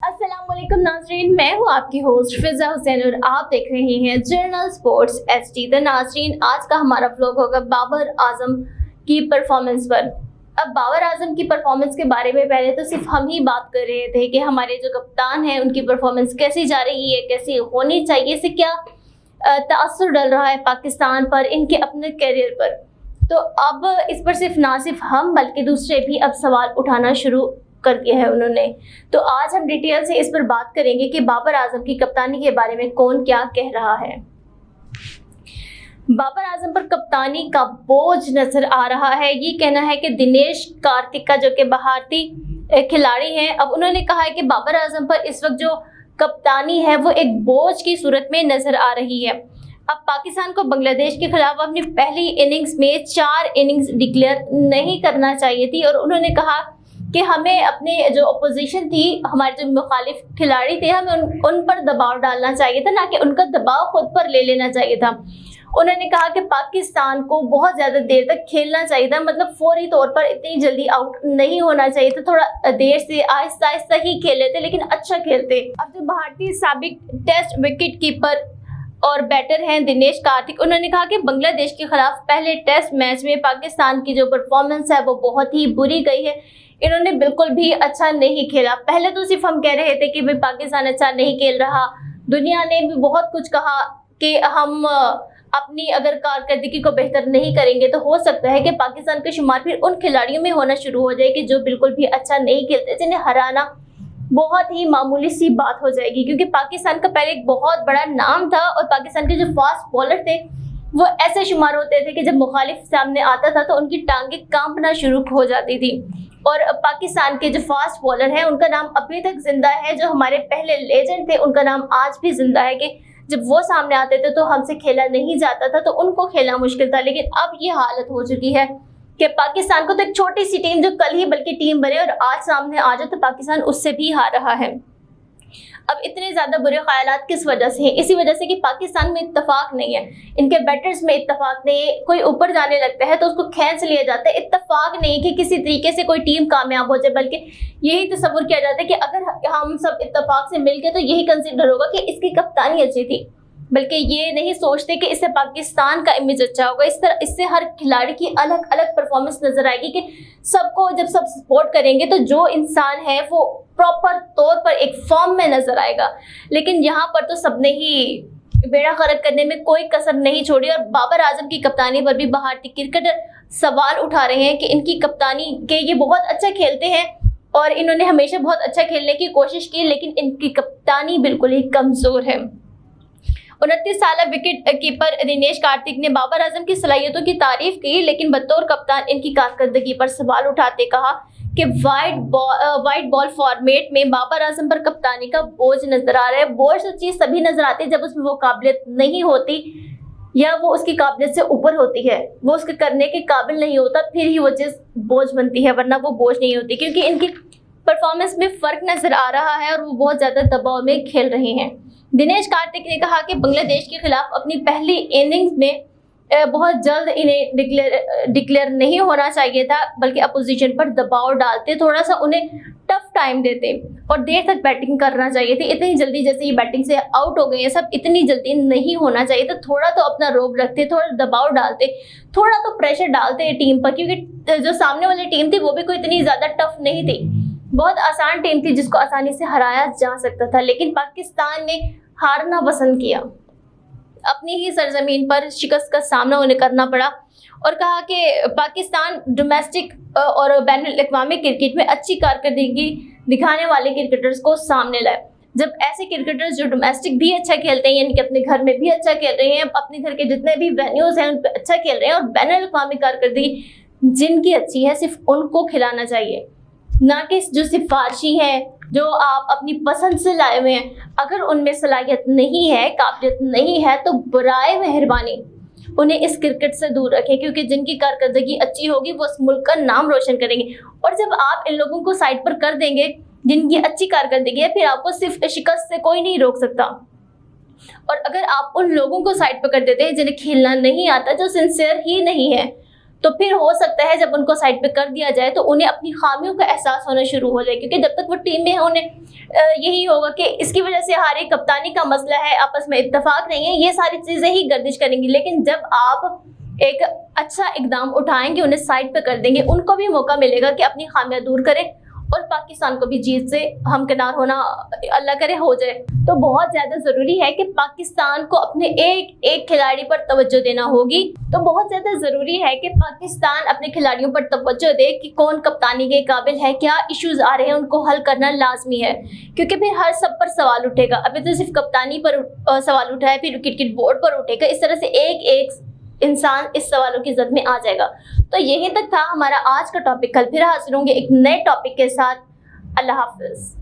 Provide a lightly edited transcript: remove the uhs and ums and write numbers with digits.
अस्सलामुअलैकुम नाजरीन, मैं हूँ आपकी होस्ट फिजा हुसैन और आप देख रहे हैं जर्नल स्पोर्ट्स एचडी। तो नाजरीन, आज का हमारा व्लॉग होगा बाबर आजम की परफॉर्मेंस पर। अब बाबर आजम की परफॉर्मेंस के बारे में पहले तो सिर्फ हम ही बात कर रहे थे कि हमारे जो कप्तान हैं उनकी परफॉर्मेंस कैसी जा रही है, कैसी होनी चाहिए, इससे क्या तासुर डल रहा है पाकिस्तान पर, इनके अपने करियर पर। तो अब इस पर सिर्फ ना सिर्फ हम बल्कि दूसरे भी अब सवाल उठाना शुरू कर दिया है उन्होंने। तो आज हम डिटेल से इस पर बात करेंगे कि बाबर आजम की कप्तानी के बारे में कौन क्या कह रहा है। बाबर आजम पर कप्तानी का बोझ नजर आ रहा है, ये कहना है कि दिनेश कार्तिक का, जो कि भारतीय खिलाड़ी हैं, अब उन्होंने कहा है कि बाबर आजम पर इस वक्त जो कप्तानी है वो एक बोझ की सूरत में नजर आ रही है। अब पाकिस्तान को बांग्लादेश के खिलाफ अपनी पहली इनिंग्स में 4 इनिंग्स डिक्लेयर नहीं करना चाहिए थी और उन्होंने कहा कि हमें अपने जो अपोजिशन थी, हमारे जो मुखालिफ खिलाड़ी थे, हमें उन पर दबाव डालना चाहिए था, ना कि उनका दबाव खुद पर ले लेना चाहिए था। उन्होंने कहा कि पाकिस्तान को बहुत ज़्यादा देर तक खेलना चाहिए था, मतलब फौरी तौर पर इतनी जल्दी आउट नहीं होना चाहिए था, थोड़ा देर से आहिस्ता आहिस्ता ही खेले थे लेकिन अच्छा खेलते। अब जो भारतीय साबिक टेस्ट विकेट कीपर और बैटर हैं दिनेश कार्तिक, उन्होंने कहा कि बांग्लादेश के खिलाफ पहले टेस्ट मैच में पाकिस्तान की जो परफॉर्मेंस है वो बहुत ही बुरी गई है। इन्होंने बिल्कुल भी अच्छा नहीं खेला। पहले तो सिर्फ हम कह रहे थे कि भाई पाकिस्तान अच्छा नहीं खेल रहा, दुनिया ने भी बहुत कुछ कहा कि हम अपनी अगर कारकर्दगी को बेहतर नहीं करेंगे तो हो सकता है कि पाकिस्तान का शुमार फिर उन खिलाड़ियों में होना शुरू हो जाए कि जो बिल्कुल भी अच्छा नहीं खेलते, जिन्हें हराना बहुत ही मामूली सी बात हो जाएगी। क्योंकि पाकिस्तान का पहले एक बहुत बड़ा नाम था और पाकिस्तान के जो फास्ट बॉलर थे वो ऐसे शुमार होते थे कि जब मुखालिफ सामने आता था तो उनकी टांगें कांपना शुरू हो जाती थी। और पाकिस्तान के जो फास्ट बॉलर हैं उनका नाम अभी तक जिंदा है, जो हमारे पहले लेजेंड थे उनका नाम आज भी जिंदा है कि जब वो सामने आते थे तो हमसे खेला नहीं जाता था, तो उनको खेलना मुश्किल था। लेकिन अब ये हालत हो चुकी है कि पाकिस्तान को तो एक छोटी सी टीम जो कल ही बल्कि टीम बने और आज सामने आ जाए तो पाकिस्तान उससे भी हार रहा है। अब इतने ज्यादा बुरे ख्यालात किस वजह से हैं? इसी वजह से कि पाकिस्तान में इत्तेफाक नहीं है, इनके बैटर्स में इत्तेफाक नहीं है। कोई ऊपर जाने लगता है तो उसको खींच लिया जाता है। इत्तेफाक नहीं कि किसी तरीके से कोई टीम कामयाब हो जाए, बल्कि यही तस्वुर किया जाता है कि अगर हम सब इत्तेफाक से मिलके तो यही कंसिडर होगा कि इसकी कप्तानी अच्छी थी, बल्कि ये नहीं सोचते कि इससे पाकिस्तान का इमेज अच्छा होगा। इस तरह इससे हर खिलाड़ी की अलग अलग परफॉर्मेंस नजर आएगी कि सबको जब सब सपोर्ट करेंगे तो जो इंसान है वो प्रॉपर तौर पर एक फॉर्म में नजर आएगा। लेकिन यहाँ पर तो सबने ही बेड़ा गर्क करने में कोई कसर नहीं छोड़ी और बाबर आजम की कप्तानी पर भी भारतीय क्रिकेटर सवाल उठा रहे हैं कि इनकी कप्तानी के ये बहुत अच्छा खेलते हैं और इन्होंने हमेशा बहुत अच्छा खेलने की कोशिश की, लेकिन इनकी कप्तानी बिल्कुल ही कमजोर है। 29 साल विकेट कीपर दिनेश कार्तिक ने बाबर आजम की सलाहियतों की तारीफ की, लेकिन बतौर कप्तान इनकी कारकर्दगी पर सवाल उठाते कहा कि वाइट बॉल फॉर्मेट में बाबर आजम पर कप्तानी का बोझ नजर आ रहा है। बोझ तो चीज तभी नजर आती है जब उसमें वो काबिलियत नहीं होती या वो उसकी काबिलियत से ऊपर होती है, वो उसके करने के काबिल नहीं होता, फिर ही वो चीज बोझ बनती है, वरना वो बोझ नहीं होती। क्योंकि इनकी परफॉर्मेंस में फर्क नजर आ रहा है और वो बहुत ज्यादा दबाव में खेल रहे हैं। दिनेश कार्तिक ने कहा कि बांग्लादेश के खिलाफ अपनी पहली इनिंग्स में बहुत जल्द इन्हें डिक्लेयर नहीं होना चाहिए था, बल्कि अपोजिशन पर दबाव डालते, थोड़ा सा उन्हें टफ टाइम देते और देर तक बैटिंग करना चाहिए थी। इतनी जल्दी जैसे ये बैटिंग से आउट हो गए हैं सब, इतनी जल्दी नहीं होना चाहिए था। थोड़ा तो अपना रोब रखते, थोड़ा दबाव डालते, थोड़ा तो प्रेशर डालते टीम पर, क्योंकि जो सामने वाली टीम थी वो भी कोई इतनी ज़्यादा टफ नहीं थी, बहुत आसान टीम थी जिसको आसानी से हराया जा सकता था। लेकिन पाकिस्तान ने हारना पसंद किया, अपनी ही सरजमीन पर शिकस्त का सामना उन्हें करना पड़ा और कहा कि पाकिस्तान डोमेस्टिक और बैन अवी क्रिकेट में अच्छी कारकर्दगी दिखाने वाले क्रिकेटर्स को सामने लाए। जब ऐसे क्रिकेटर्स जो डोमेस्टिक भी अच्छा खेलते हैं, यानी कि अपने घर में भी अच्छा खेल रहे हैं, अपने घर के जितने भी वेन्यूज हैं उन पर अच्छा खेल रहे हैं, और बैन अवी कारकर्दगी जिनकी अच्छी है सिर्फ उनको खिलाना चाहिए, ना कि जो सिफारशी है जो आप अपनी पसंद से लाए हुए हैं। अगर उनमें सलाहियत नहीं है, काबिलियत नहीं है, तो बराए मेहरबानी उन्हें इस क्रिकेट से दूर रखें, क्योंकि जिनकी कारकर्दगी अच्छी होगी वो इस मुल्क का नाम रोशन करेंगे। और जब आप इन लोगों को साइड पर कर देंगे जिनकी अच्छी कारकर्दगी है, फिर आपको सिर्फ शिकस्त से कोई नहीं रोक सकता। और अगर आप उन लोगों को साइड पर कर देते हैं जिन्हें खेलना नहीं आता, जो सिंसियर ही नहीं है, तो फिर हो सकता है जब उनको साइड पे कर दिया जाए तो उन्हें अपनी खामियों का एहसास होना शुरू हो जाए, क्योंकि जब तक वो टीम में है उन्हें यही होगा कि इसकी वजह से हारे, कप्तानी का मसला है, आपस में इत्तेफाक नहीं है, ये सारी चीजें ही गर्दिश करेंगी। लेकिन जब आप एक अच्छा इकदाम उठाएंगे, उन्हें साइड पे कर देंगे, उनको भी मौका मिलेगा कि अपनी खामियां दूर करें और पाकिस्तान को भी जीत से हमकिनार होना अल्लाह करे हो जाए। तो बहुत ज़्यादा ज़रूरी है कि पाकिस्तान को अपने एक एक खिलाड़ी पर तवज्जो देना होगी। तो बहुत ज़्यादा ज़रूरी है कि पाकिस्तान अपने खिलाड़ियों पर तवज्जो दे कि कौन कप्तानी के काबिल है, क्या इश्यूज आ रहे हैं, उनको हल करना लाजमी है, क्योंकि फिर हर सब पर सवाल उठेगा। अभी तो सिर्फ कप्तानी पर सवाल उठा है, फिर क्रिकेट बोर्ड पर उठेगा, इस तरह से एक एक इंसान इस सवालों की जद में आ जाएगा। तो यहीं तक था हमारा आज का टॉपिक। कल फिर हाजिर होंगे एक नए टॉपिक के साथ। अल्लाह हाफिज।